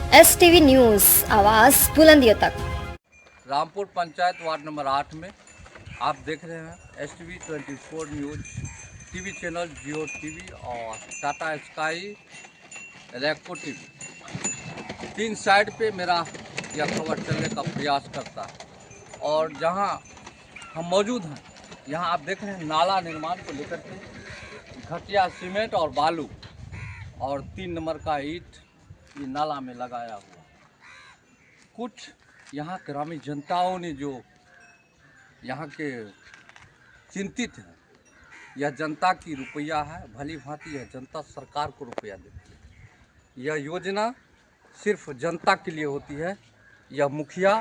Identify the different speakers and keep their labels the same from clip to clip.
Speaker 1: STV news, आवाज़ बुलंदियों तक।
Speaker 2: Rampur panchayat ward number 8 में आप देख रहे हैं STV 24 न्यूज़ टीवी चैनल, जियो टीवी और टाटा स्काई रेको टीवी। 3 साइड पे मेरा यह खबर चलने का प्रयास करता है और जहां हम मौजूद हैं यहाँ आप देख रहे हैं नाला निर्माण को लेकर के घटिया सीमेंट और बालू और 3 नंबर का ईंट ये नाला में लगाया हुआ। कुछ यहाँ ग्रामीण जनताओं ने जो यहाँ के चिंतित है, यह जनता की रुपया है, भली भांति यह जनता सरकार को रुपया देती है। यह योजना सिर्फ जनता के लिए होती है, यह मुखिया,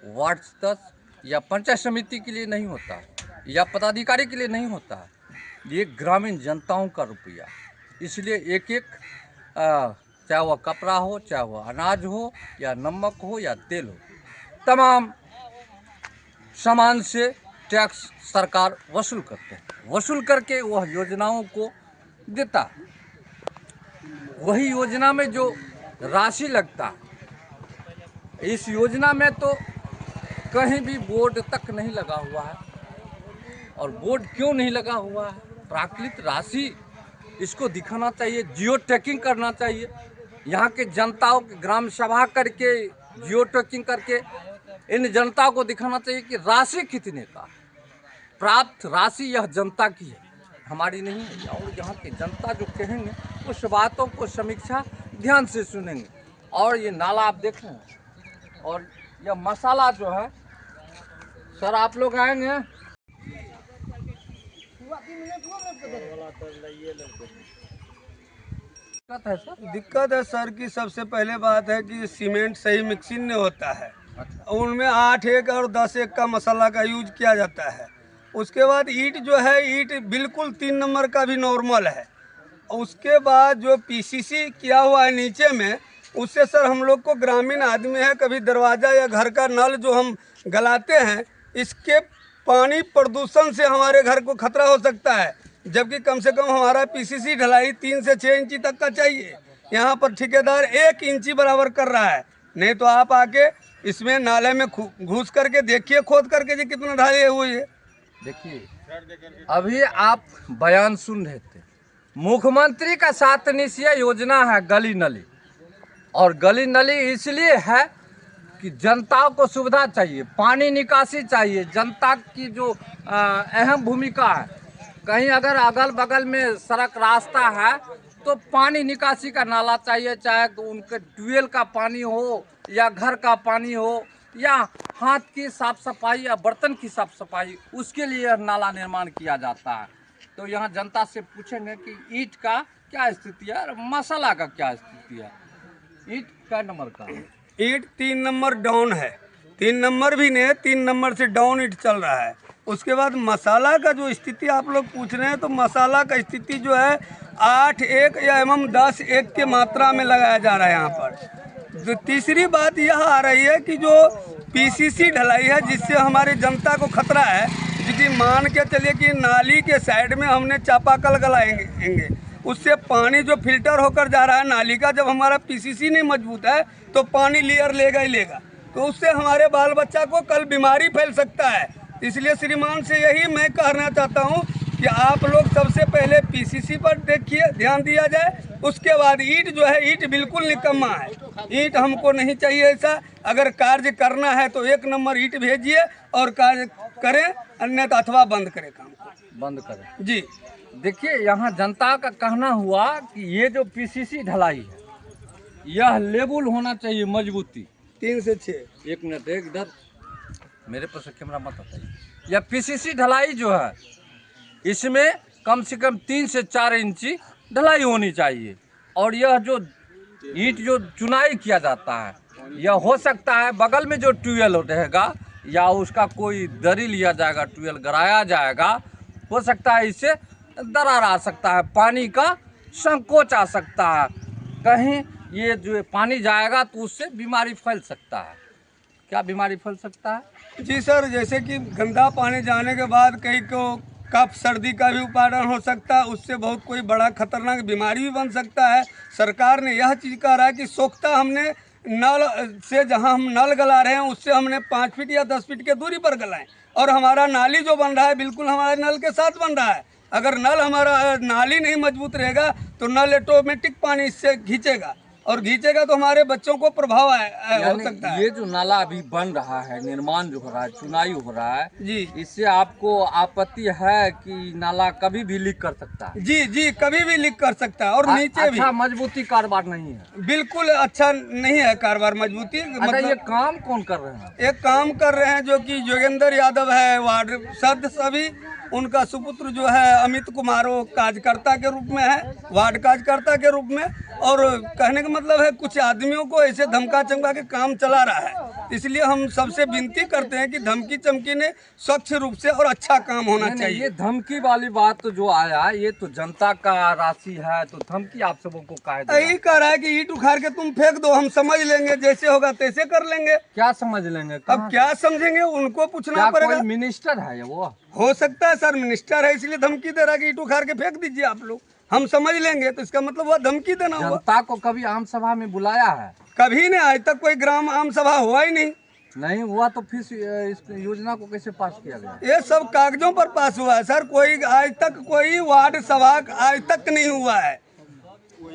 Speaker 2: वार्ड सदस्य या पंचायत समिति के लिए नहीं होता या पदाधिकारी के लिए नहीं होता है। ये ग्रामीण जनताओं का रुपया, इसलिए एक एक चाहे वह कपड़ा हो, चाहे वह अनाज हो या नमक हो या तेल हो, तमाम सामान से टैक्स सरकार वसूल करते हैं। वसूल करके वह योजनाओं को देता है। वही योजना में जो राशि लगता है, इस योजना में तो कहीं भी बोर्ड तक नहीं लगा हुआ है। और बोर्ड क्यों नहीं लगा हुआ है? प्राकृतिक राशि इसको दिखाना चाहिए, जियो टैगिंग करना चाहिए। यहाँ के जनताओं के ग्राम सभा करके जियो टैगिंग करके इन जनता को दिखाना चाहिए कि राशि कितने का प्राप्त राशि यह जनता की है, हमारी नहीं है। और यहाँ के जनता जो कहेंगे उस बातों को समीक्षा ध्यान से सुनेंगे। और ये नाला आप देख रहे हैं और यह मसाला जो है, सर आप लोग आएंगे
Speaker 3: दिक्कत है सर की सबसे पहले बात है कि सीमेंट सही मिक्सिंग नहीं होता है। उनमें 8 और 10 का मसाला का यूज किया जाता है। उसके बाद ईंट जो है, ईंट बिल्कुल 3 नंबर का भी नॉर्मल है। उसके बाद जो पीसीसी किया हुआ है नीचे में, उससे सर हम लोग को ग्रामीण आदमी है, कभी दरवाज़ा या घर का नल जो हम गलाते हैं, इसके पानी प्रदूषण से हमारे घर को खतरा हो सकता है। जबकि कम से कम हमारा पीसीसी ढलाई 3 से 6 इंची तक का चाहिए। यहाँ पर ठेकेदार 1 इंची बराबर कर रहा है। नहीं तो आप आके इसमें नाले में घुस करके देखिए, खोद करके जी कितना ढाई हुई है।
Speaker 2: देखिए अभी आप बयान सुन रहे थे, मुख्यमंत्री का 7 निश्चय योजना है गली नली। और गली नली इसलिए है कि जनता को सुविधा चाहिए, पानी निकासी चाहिए। जनता की जो अहम भूमिका है, कहीं अगर अगल बगल में सड़क रास्ता है तो पानी निकासी का नाला चाहिए, चाहे उनके ट्यूबवेल का पानी हो या घर का पानी हो या हाथ की साफ सफाई या बर्तन की साफ सफाई, उसके लिए नाला निर्माण किया जाता है। तो यहाँ जनता से पूछेंगे कि ईंट का क्या स्थिति है और मसाला का क्या स्थिति है। ईंट क्या नंबर का है?
Speaker 3: ईंट 3 नंबर डाउन है, 3 नंबर भी नहीं है, 3 नंबर से डाउन ईंट चल रहा है। उसके बाद मसाला का जो स्थिति आप लोग पूछ रहे हैं, तो मसाला का स्थिति जो है 8:1 या एवं 10:1 के मात्रा में लगाया जा रहा है यहाँ पर। तीसरी बात यह आ रही है कि जो पीसीसी ढलाई है, जिससे हमारे जनता को खतरा है। यदि मान के चलिए कि नाली के साइड में हमने चापाकल गलाएंगे, उससे पानी जो फिल्टर होकर जा रहा है नाली का, जब हमारा पीसीसी नहीं मजबूत है तो पानी लेयर लेगा ही लेगा, तो उससे हमारे बाल बच्चा को कल बीमारी फैल सकता है। इसलिए श्रीमान से यही मैं कहना चाहता हूँ कि आप लोग सबसे पहले पीसीसी पर देखिए, ध्यान दिया जाए। उसके बाद ईंट जो है, ईंट बिल्कुल निकम्मा है, ईंट हमको नहीं चाहिए ऐसा। अगर कार्य करना है तो 1 नंबर ईंट भेजिए और कार्य करें, अन्यथा अथवा बंद करें, काम
Speaker 2: बंद करें
Speaker 3: जी।
Speaker 2: देखिए यहाँ जनता का कहना हुआ कि ये जो पीसीसी ढलाई है, यह लेबुल होना चाहिए, मजबूती
Speaker 3: 3 से 6।
Speaker 2: 1 मिनट, इधर मेरे पास कैमरा मत बताइए। यह पीसीसी ढलाई जो है, इसमें कम से कम 3 से 4 इंची ढलाई होनी चाहिए। और यह जो ईंट जो चुनाई किया जाता है, यह हो सकता है बगल में जो ट्यूबवेल रहेगा या उसका कोई दरी लिया जाएगा, ट्यूबवेल गड़ाया जाएगा, हो सकता है इससे दरार आ सकता है, पानी का संकोच आ सकता है। कहीं ये जो पानी जाएगा तो उससे बीमारी फैल सकता है। क्या बीमारी फैल सकता है?
Speaker 3: जी सर, जैसे कि गंदा पानी जाने के बाद कई को कफ सर्दी का भी उत्पादन हो सकता है, उससे बहुत कोई बड़ा खतरनाक बीमारी भी बन सकता है। सरकार ने यह चीज़ कहा है कि सोख्ता हमने नल से जहाँ हम नल गला रहे हैं उससे हमने 5 फीट या 10 फीट के दूरी पर गलाएं। और हमारा नाली जो बन रहा है बिल्कुल हमारे नल के साथ बन रहा है। अगर नल हमारा नाली नहीं मजबूत रहेगा तो नल ऑटोमेटिक पानी इससे खींचेगा, और खींचेगा तो हमारे बच्चों को प्रभाव हो सकता है।
Speaker 2: ये जो नाला अभी बन रहा है, निर्माण जो हो रहा है, चुनाई हो रहा है
Speaker 3: जी,
Speaker 2: इससे आपको आपत्ति है कि नाला कभी भी लीक कर सकता है?
Speaker 3: जी जी, कभी भी लीक कर सकता है। और नीचे भी
Speaker 2: अच्छा मजबूती कारोबार नहीं है,
Speaker 3: बिल्कुल अच्छा नहीं है कारोबार मजबूती।
Speaker 2: अच्छा ये काम कौन कर रहे हैं?
Speaker 3: एक काम कर रहे हैं जो कि योगेंद्र यादव है वार्ड सदस्य, सभी उनका सुपुत्र जो है अमित कुमार वो कार्यकर्ता के रूप में है, वार्ड कार्यकर्ता के रूप में। और कहने का मतलब है कुछ आदमियों को ऐसे धमका चमका के काम चला रहा है। इसलिए हम सबसे विनती करते हैं कि धमकी चमकी ने स्वच्छ रूप से और अच्छा काम होना चाहिए।
Speaker 2: ये धमकी वाली बात तो जो आया ये तो जनता का राशि है, तो धमकी आप सबों को काहे
Speaker 3: यही कह रहा है कि ईंट उखाड़ के तुम फेंक दो, हम समझ लेंगे, जैसे होगा तैसे कर लेंगे।
Speaker 2: क्या समझ लेंगे?
Speaker 3: अब क्या समझेंगे, उनको पूछना पड़ेगा।
Speaker 2: कोई मिनिस्टर है ये? वो
Speaker 3: हो सकता है सर मिनिस्टर है, इसलिए धमकी दे रहा है कि ईंट उखाड़ के फेंक दीजिए आप लोग, हम समझ लेंगे। तो इसका मतलब वह धमकी देना हुआ।
Speaker 2: जनता को कभी आम सभा में बुलाया है?
Speaker 3: कभी नहीं, आज तक कोई ग्राम आम सभा हुआ ही नहीं
Speaker 2: हुआ तो फिर इस योजना को कैसे पास किया गया?
Speaker 3: ये सब कागजों पर पास हुआ है सर, कोई आज तक कोई वार्ड सभा आज तक नहीं हुआ है,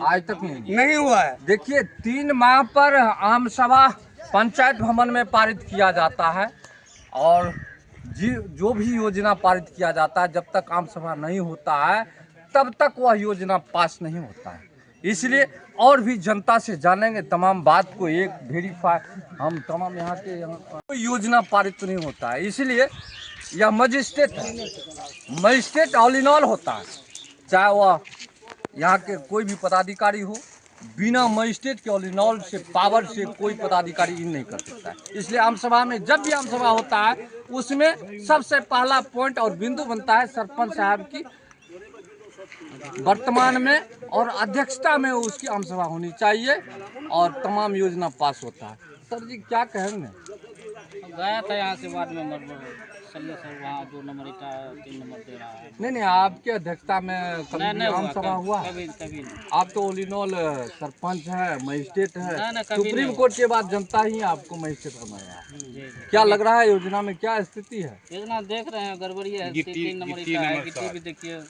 Speaker 2: आज तक नहीं
Speaker 3: हुआ है।
Speaker 2: देखिए 3 माह पर आम सभा पंचायत भवन में पारित किया जाता है, और जो भी योजना पारित किया जाता है जब तक आम सभा नहीं होता है तब तक वह योजना पास नहीं होता है। इसलिए और भी जनता से जानेंगे तमाम बात को, एक वेरीफाई हम तमाम यहाँ कोई योजना पारित नहीं होता है। इसलिए यह मजिस्ट्रेट है, मजिस्ट्रेट ऑल इन ऑल होता है, चाहे वह यहाँ के कोई भी पदाधिकारी हो, बिना मजिस्ट्रेट के ऑल इन ऑल से पावर से कोई पदाधिकारी इन नहीं कर सकता है। इसलिए आम सभा में जब भी आम सभा होता है उसमें सबसे पहला पॉइंट और बिंदु बनता है सरपंच साहब की वर्तमान में और अध्यक्षता में उसकी आम सभा होनी चाहिए और तमाम योजना पास होता है। सर जी क्या कहेंगे?
Speaker 4: गया था यहाँ से वार्ड मेंबर सर वहाँ 2 नंबर ईटा 3 नंबर दे रहा है।
Speaker 2: नहीं आपके अध्यक्षता में कभी आम सभा हुआ?
Speaker 4: कभी
Speaker 2: आप तो ऑल इन ऑल सरपंच है, मजिस्ट्रेट है, सुप्रीम कोर्ट के बाद जनता ही आपको मजिस्ट्रेट बनाया है। क्या लग रहा है योजना में क्या स्थिति है?
Speaker 4: योजना देख रहे हैं गड़बड़ी है, 3 नंबर ईटा है, गिट्टी भी देखिए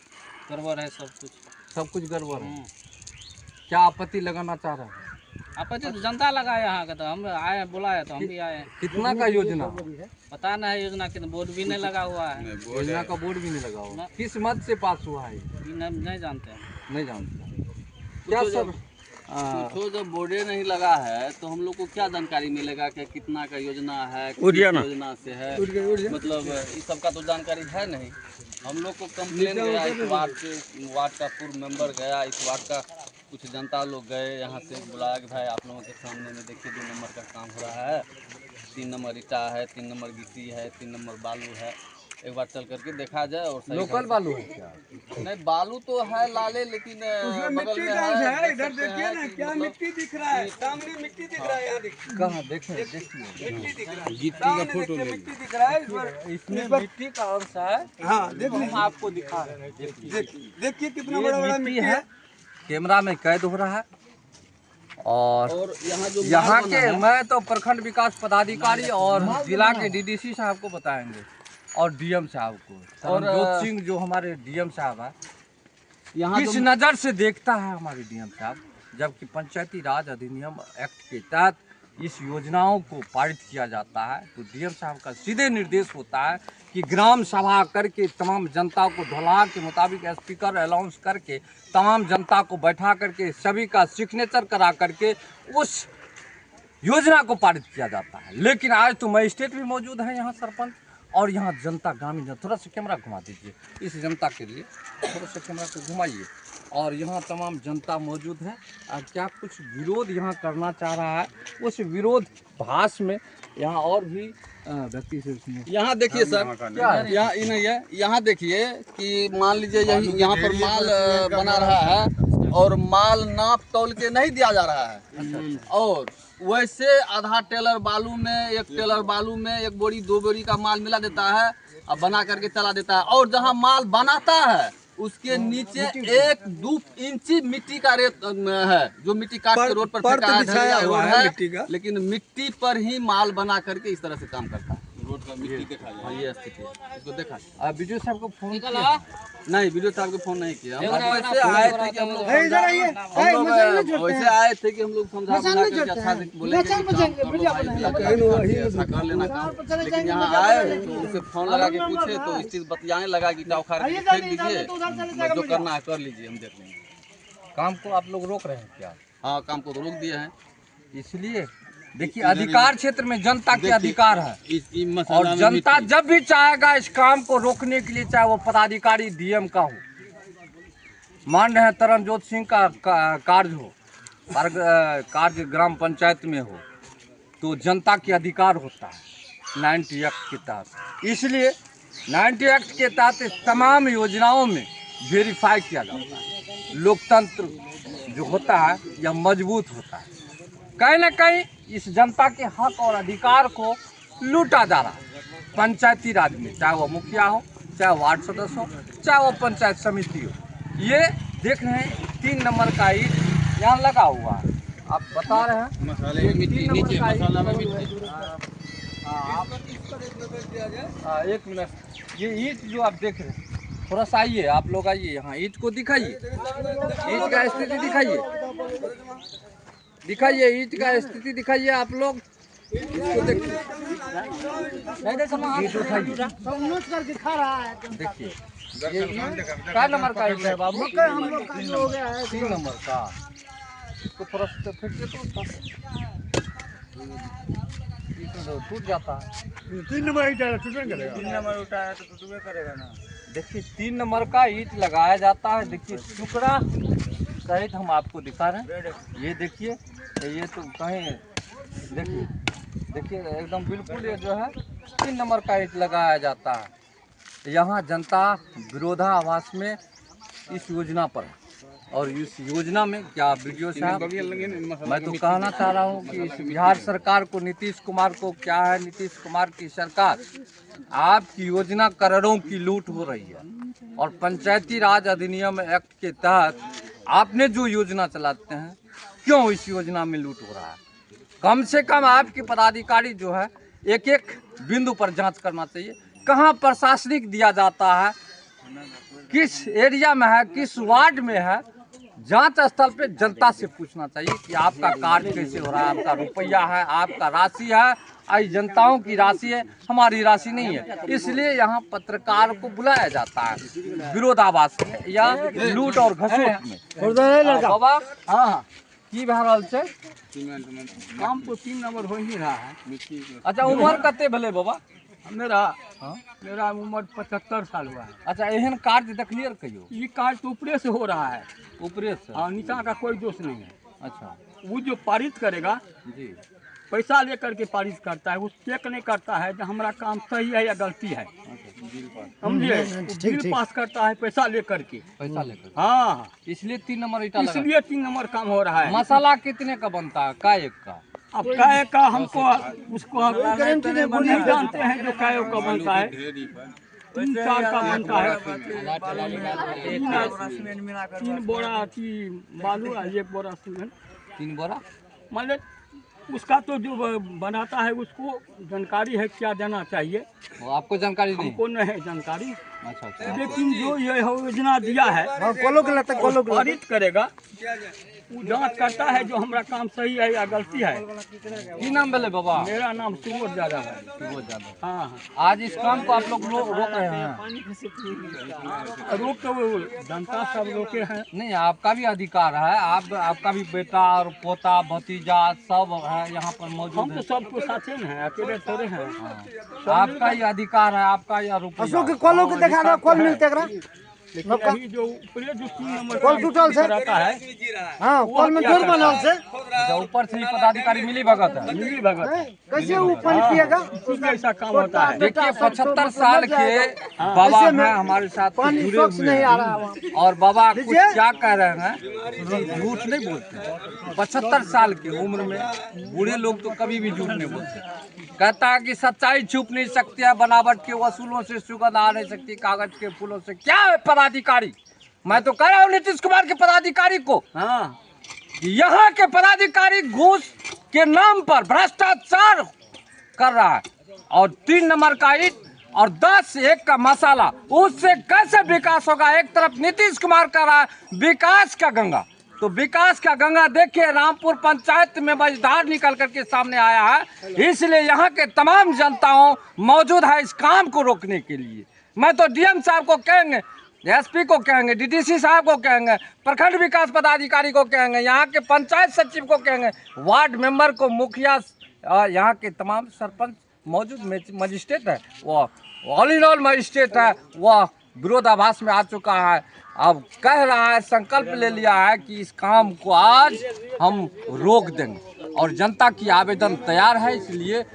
Speaker 4: गड़बड़ है, सब कुछ
Speaker 2: गड़बड़ है। क्या आपत्ति लगाना चाह रहे हैं?
Speaker 4: आपत्ति तो जनता लगा यहाँ का, तो हम आए बुलाए तो हम भी आए।
Speaker 2: कितना का योजना?
Speaker 4: पता नहीं है योजना कितना, बोर्ड भी नहीं लगा हुआ है।
Speaker 2: योजना का बोर्ड भी नहीं लगा हुआ। किस मत से पास हुआ है?
Speaker 4: नहीं जानते हैं,
Speaker 2: नहीं जानते क्या सर?
Speaker 5: तो जब बोर्डे नहीं लगा है तो हम लोग को क्या जानकारी मिलेगा कि कितना का योजना है, किस योजना से है, मतलब इस सब का तो जानकारी है नहीं। हम लोग को कंप्लेन गया इस वार्ड से, वार्ड का पूर्व मेंबर गया, इस वार्ड का कुछ जनता लोग गए, यहाँ से बुलाया कि भाई आप लोगों के सामने में देखिए 2 नंबर का काम हो रहा है, 3 नंबर ईटा है, 3 नंबर गिट्टी है, 3 नंबर बालू है, एक बार चल करके देखा जाए। और
Speaker 2: लोकल बालू है क्या?
Speaker 5: नहीं बालू तो है लाले, लेकिन बगल में है,
Speaker 3: इधर देखिए ना क्या मिट्टी दिख रहा है, सामने मिट्टी दिख रहा है, यहाँ देखिए
Speaker 2: कहाँ देखें?
Speaker 3: मिट्टी दिख रहा है, गिट्टी का फोटो मिट्टी दिख रहा है,
Speaker 2: इसमें मिट्टी का अंश है।
Speaker 3: हाँ देखिए
Speaker 2: आपको दिखा रहे हैं,
Speaker 3: देखिए कितना बड़ा मिट्टी है,
Speaker 2: कैमरा में कैद हो रहा है। और
Speaker 5: यहाँ
Speaker 2: के मैं तो प्रखंड विकास पदाधिकारी और जिला के डीडीसी साहब को बताएंगे और डीएम साहब को, और जोत सिंह जो हमारे डीएम साहब है,
Speaker 5: यहाँ
Speaker 2: किस नज़र से देखता है हमारे डीएम साहब, जबकि पंचायती राज अधिनियम एक्ट के तहत इस योजनाओं को पारित किया जाता है, तो डीएम साहब का सीधे निर्देश होता है कि ग्राम सभा करके तमाम जनता को ढोला के मुताबिक स्पीकर अनाउंस करके तमाम जनता को बैठा करके सभी का सिग्नेचर करा करके उस योजना को पारित किया जाता है। लेकिन आज तो मजिस्ट्रेट भी मौजूद है यहाँ, सरपंच और यहाँ जनता, ग्रामीण जनता। थोड़ा सा कैमरा घुमा दीजिए इस जनता के लिए, थोड़ा सा कैमरा को घुमाइए। और यहाँ तमाम जनता मौजूद है। क्या कुछ विरोध यहाँ करना चाह रहा है, उस विरोध भाष में यहाँ और भी व्यक्ति से उसमें
Speaker 5: यहाँ देखिए सर,
Speaker 2: क्या है?
Speaker 5: यहाँ देखिए कि मान लीजिए यही यहाँ पर माल बना रहा है और माल नाप तौल के नहीं दिया जा रहा है, और वैसे आधा टेलर बालू में, 1 टेलर बालू में 1 बोरी 2 बोरी का माल मिला देता है और बना करके चला देता है। और जहाँ माल बनाता है उसके नीचे 1-2 इंची मिट्टी का रेत है, जो मिट्टी काट के रोड पर फेंका है, ढलैया रोड है, लेकिन मिट्टी पर ही माल बना करके इस तरह से काम करता है। रोड का मिट्टी देखा जाए, ये स्थिति है, इसको देखा।
Speaker 2: वीडियो साहब को फोन
Speaker 5: नहीं, वीडियो साहब को फोन नहीं किया। हम वैसे आए थे कि हम लोग वैसे आए थे कि हम लोग समझा बुझा करके अच्छा बोलेंगे ऐसा कर लेना काम, लेकिन यहाँ आए तो उसे फोन लगा के पूछे तो इस चीज बतियाने लगा कि ईटा उखाड़ के फेंक दीजिए, जो करना है कर लीजिए, हम देख लेंगे।
Speaker 2: काम को आप लोग रोक रहे हैं क्या?
Speaker 5: हाँ, काम को तो रोक दिए हैं।
Speaker 2: इसलिए देखिए, अधिकार क्षेत्र में जनता के अधिकार है, और जनता जब भी चाहेगा इस काम को रोकने के लिए, चाहे वो पदाधिकारी डीएम का हो, मान रहे हैं तरनजोत सिंह का कार्य हो, कार्य ग्राम पंचायत में हो, तो जनता के अधिकार होता है 90 एक्ट के तहत। इसलिए 90 एक्ट के तहत तमाम योजनाओं में वेरीफाई किया जाता है। लोकतंत्र जो होता है यह मजबूत होता है। कहीं न कहीं इस जनता के हक और अधिकार को लूटा जा रहा है पंचायती राज में, चाहे वो मुखिया हो, चाहे वार्ड सदस्य हो, चाहे वो पंचायत समिति हो। ये देख रहे हैं 3 नंबर का ईंट यहाँ लगा हुआ है, आप बता रहे हैं
Speaker 5: मसाले में मिट्टी नीचे, मसाला में मिट्टी।
Speaker 2: एक मिनट, ये ईंट जो आप देख रहे हैं, थोड़ा सा आइए, आप लोग आइए यहाँ, ईंट को दिखाइए, ईंट का स्थिति दिखाइए, दिखाइए ईंट का स्थिति दिखाइए आप लोग, इसको देखिए, ईंट उठाइए, देखिए ये क्या नंबर का ईंट है बाबू? 3 नंबर का। इसको थोड़ा सा फेंकिए तो टूट जाता है।
Speaker 3: 3 नंबर ईंट है, टूटने करेगा।
Speaker 2: 3 नंबर उठाया तो टूटने करेगा ना। देखिए 3 नंबर का ईंट लगाया जाता है। देखिए टुकड़ा सहित हम आपको दिखा रहे हैं, ये देखिए, ये तो कहीं देखिए एकदम बिल्कुल ये जो है 3 नंबर का ईंट लगाया जाता है। यहाँ जनता विरोधाभास में इस योजना पर, और इस योजना में क्या वीडियो साहब, मैं तो कहना चाह रहा हूँ कि इस बिहार सरकार को, नीतीश कुमार को, क्या है नीतीश कुमार की सरकार, आपकी योजना करोड़ों की लूट हो रही है, और पंचायती राज अधिनियम एक्ट के तहत आपने जो योजना चलाते हैं, क्यों इस योजना में लूट हो रहा है? कम से कम आपके पदाधिकारी जो है एक एक बिंदु पर जांच करना चाहिए। कहाँ प्रशासनिक दिया जाता है, किस एरिया में है, किस वार्ड में है, जांच स्थल पे जनता से पूछना चाहिए कि आपका कार्य कैसे हो रहा है, आपका रुपया है, आपका राशि है, आई जनताओं की राशि है, हमारी राशि नहीं है। इसलिए यहाँ पत्रकार को बुलाया जाता है विरोधाभास में या लूट और घसोट में। बाबा हाँ की भए रहल छै?
Speaker 3: काम तो 3 नंबर हो ही रहा है।
Speaker 2: अच्छा, उम्र कते भेलै बाबा?
Speaker 3: मेरा उम्र 75 साल हुआ है।
Speaker 2: अच्छा, एहन कार्य देखलिए कहियो?
Speaker 3: ये कार्य तो ऊपरे से हो रहा है,
Speaker 2: ऊपरे से?
Speaker 3: हाँ, नीचा का कोई दोष नहीं है।
Speaker 2: अच्छा,
Speaker 3: वो जो पारित करेगा
Speaker 2: जी,
Speaker 3: पैसा लेकर के पारित करता है, वो चेक नहीं करता है कि हमारा काम सही है या गलती है, समझिए। बिल पास करता है पैसा लेकर के,
Speaker 2: पैसा लेकर।
Speaker 3: हाँ,
Speaker 2: इसलिए 3 नंबर ईटा लगा।
Speaker 3: इसलिए 3 नंबर काम हो रहा है।
Speaker 2: मसाला कितने का बनता है? का एक का?
Speaker 3: अब काय का हमको उसको नहीं जानते हैं जो काय का बनता है, 3-4 का बनता है। 3 बोरा बालू और 1 बोरा सीमेंट।
Speaker 2: 3 बोरा
Speaker 3: मतलब उसका तो जो बनाता है उसको जानकारी है क्या देना चाहिए,
Speaker 2: वो आपको जानकारी नहीं?
Speaker 3: हमको नहीं है जानकारी।
Speaker 2: अच्छा,
Speaker 3: लेकिन जो ये योजना दिया है पारित करेगा, वो जांच करता है जो हमारा काम सही है या गलती है।
Speaker 2: की नाम बोले बाबा?
Speaker 3: मेरा नाम सुबोध यादव है।
Speaker 2: सुबोध यादव।
Speaker 3: हाँ,
Speaker 2: आज इस काम को आप लोग रोक रहे हैं?
Speaker 3: रोक तो जनता सब रोके हैं।
Speaker 2: नहीं, आपका भी अधिकार है, आपका भी बेटा और पोता भतीजा सब है यहाँ पर मौजूद
Speaker 3: हम
Speaker 2: है।
Speaker 3: तो सबको साथे में हैं, अकेले थोड़े हैं।
Speaker 2: आपका ही अधिकार है, आपका यह रुपया।
Speaker 3: यही जो ऊपरे जो 3 नंबर रहता है,
Speaker 6: हाँ, कॉल में जोर बनल से
Speaker 2: ऊपर से ही पदाधिकारी मिली भगत है।
Speaker 3: मिली भगत है।
Speaker 6: कैसे वो पानी पिएगा?
Speaker 3: इसी ऐसा काम होता है।
Speaker 2: देखिए 75 साल के बाबा हैं हमारे साथ जुड़े हुए
Speaker 6: नहीं आ
Speaker 2: हैं,
Speaker 6: रहा है।
Speaker 2: और बाबा कुछ क्या कह रहे हैं, झूठ नहीं बोलते। 75 साल की उम्र में बूढ़े लोग तो कभी भी झूठ नहीं बोलते। कहता है कि सच्चाई छुप नहीं सकती है, बनावट के वसूलों से सुगंध आ नहीं सकती, कागज के फूलों से। क्या है पदाधिकारी मैं तो कह रहा हूँ नीतीश कुमार के पदाधिकारी को,
Speaker 5: हाँ
Speaker 2: यहाँ के पदाधिकारी घूस के नाम पर भ्रष्टाचार कर रहा है और 3 नंबर का ईंट और 10-1 का मसाला, उससे कैसे विकास होगा। एक तरफ नीतीश कुमार कर रहा है विकास का गंगा, तो विकास का गंगा देखिए रामपुर पंचायत में मझधार निकल करके सामने आया है। इसलिए यहाँ के तमाम जनताओं मौजूद है इस काम को रोकने के लिए। मैं तो डीएम साहब को कहेंगे, एसपी को कहेंगे, डीडीसी साहब को कहेंगे, प्रखंड विकास पदाधिकारी को कहेंगे, यहाँ के पंचायत सचिव को कहेंगे, वार्ड मेंबर को, मुखिया, यहाँ के तमाम सरपंच मौजूद मजिस्ट्रेट है, वो ऑल इन ऑल मजिस्ट्रेट है, वह विरोधाभास में आ चुका है। अब कह रहा है, संकल्प ले लिया है कि इस काम को आज हम रोक देंगे और जनता की आवेदन तैयार है। इसलिए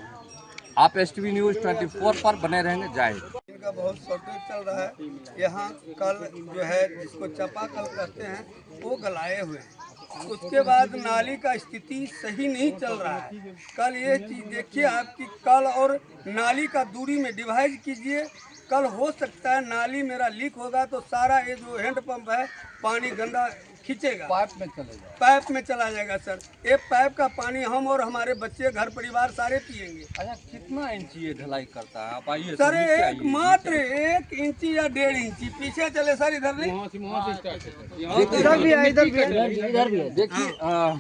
Speaker 2: आप STV न्यूज़ 24 पर बने रहेंगे। जय हिंद।
Speaker 3: इनका बहुत शॉर्टेज चल रहा है। यहाँ कल जो है जिसको चापाकल कहते हैं वो गलाए हुए हैं। उसके बाद नाली का स्थिति सही नहीं चल रहा है। कल ये चीज़ देखिए आपकी, कल और नाली का दूरी में डिवाइड कीजिए। कल हो सकता है नाली मेरा लीक होगा तो सारा ये जो हैंडपंप है पानी गंदा खींचेगा, पाइप में चला जाएगा सर। ये पाइप का पानी हम और हमारे बच्चे, घर परिवार सारे पिएंगे।
Speaker 2: अच्छा, कितना इंची ये ढलाई करता है? आप आइए
Speaker 3: सर एक मात्र 1 इंची या 1.5 इंची पीछे चले सर, इधर नहीं,
Speaker 6: इधर भी है, इधर भी है।
Speaker 2: देखिए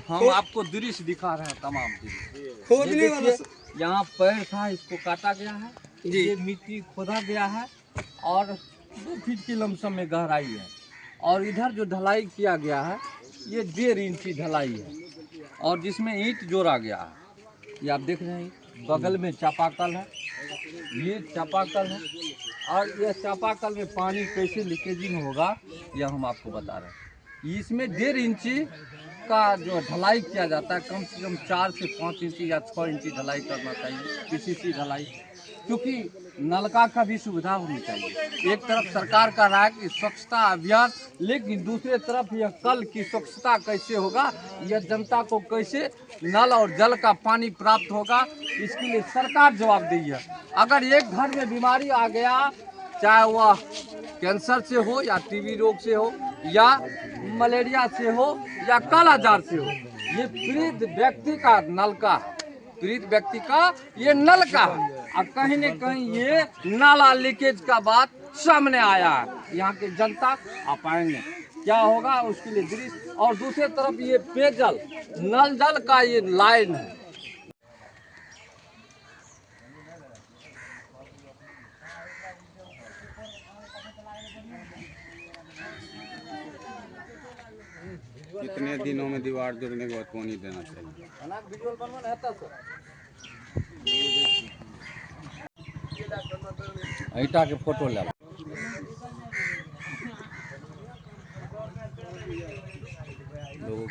Speaker 2: हम आपको दृश्य दिखा रहे हैं तमाम दृश्य।
Speaker 3: खोदने वाला
Speaker 2: यहाँ पेड़ था, इसको काटा गया है, ये मिट्टी खोदा गया है और 2 फीट की लमसम में गहराई है और इधर जो ढलाई किया गया है ये 1.5 इंची ढलाई है और जिसमें ईंट जोड़ा गया है। ये आप देख रहे हैं, बगल में चापाकल है, ये चापाकल है और यह चापाकल में पानी कैसे लीकेजिंग होगा यह हम आपको बता रहे हैं। इसमें 1.5 इंची का जो ढलाई किया जाता है, कम से कम 4 से 5 इंची या 6 इंची ढलाई करना चाहिए, PCC ढलाई, क्योंकि नलका का भी सुविधा होनी चाहिए। एक तरफ सरकार का रहा है कि स्वच्छता अभियान, लेकिन दूसरे तरफ यह कल की स्वच्छता कैसे होगा, यह जनता को कैसे नल और जल का पानी प्राप्त होगा, इसके लिए सरकार जवाबदेही है। अगर एक घर में बीमारी आ गया, चाहे वह कैंसर से हो या टीबी रोग से हो या मलेरिया से हो या कालाजार से हो, ये पीड़ित व्यक्ति का नलका, पीड़ित व्यक्ति का ये नलका है और कहीं न कहीं ये नाला लीकेज का बात सामने आया है। यहाँ के जनता आप आएंगे, क्या होगा उसके लिए दृश्य। और दूसरे तरफ ये पेयजल नल जल का ये लाइन है।
Speaker 7: कितने दिनों में दीवार जुड़ने के बाद पानी देना चाहिए?
Speaker 2: ईटा के फोटो ले लोगों